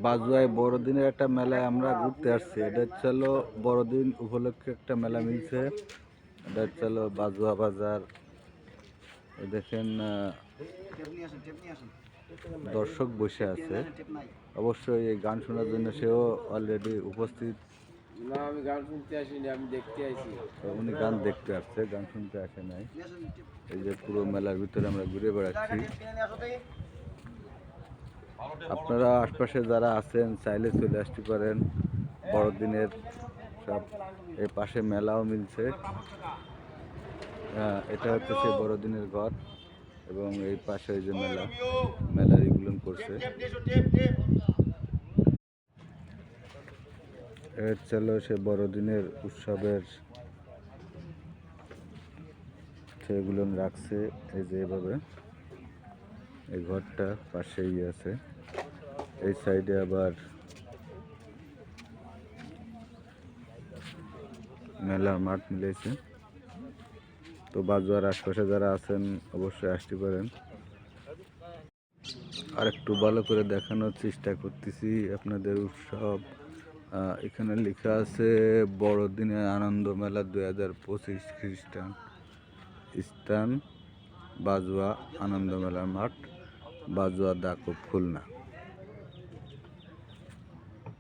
বাজুয়ায় বড়দিনের একটা মেলায় আমরা ঘুরতে আসছি। এটা হচ্ছে হলো বড়দিন উপলক্ষে একটা মেলা মিলছে। এটা হচ্ছে হলো বাজুয়া বাজার। দেখেন দর্শক বসে আছে, অবশ্যই এই গান শোনার জন্য সেও অলরেডি উপস্থিত। না, আমি গান শুনতে আসিনি, আমি দেখতে আইছি। উনি গান দেখতে আসছে, গান শুনতে আসে নাই। এই যে পুরো মেলার ভিতরে আমরা ঘুরে বেড়াচ্ছি। আপনারা আশপাশে যারা আছেন চাইলে চলে আসতে পারেন। বড়দিনের সব এই পাশে মেলাও মিলছে। এটা হচ্ছে সেই বড়দিনের ঘর এবং এই পাশে যে মেলার এগুলো করছে। চলো সে বড়দিনের উৎসবের সেগুলো রাখছে এই যে এভাবে। এই ঘরটা পাশেই আছে, এই সাইডে আবার মেলার মাঠ মিলেছে। তো বাজুয়ার আশপাশে যারা আছেন অবশ্যই আসতে পারেন। আর একটু ভালো করে দেখানোর চেষ্টা করতেছি আপনাদের উৎসব। এখানে লেখা আছে বড়দিনের আনন্দ মেলা 2025 খ্রিস্টান স্থান বাজুয়া আনন্দ মেলার মাঠ, বাজুয়া দাকুব খুলনা।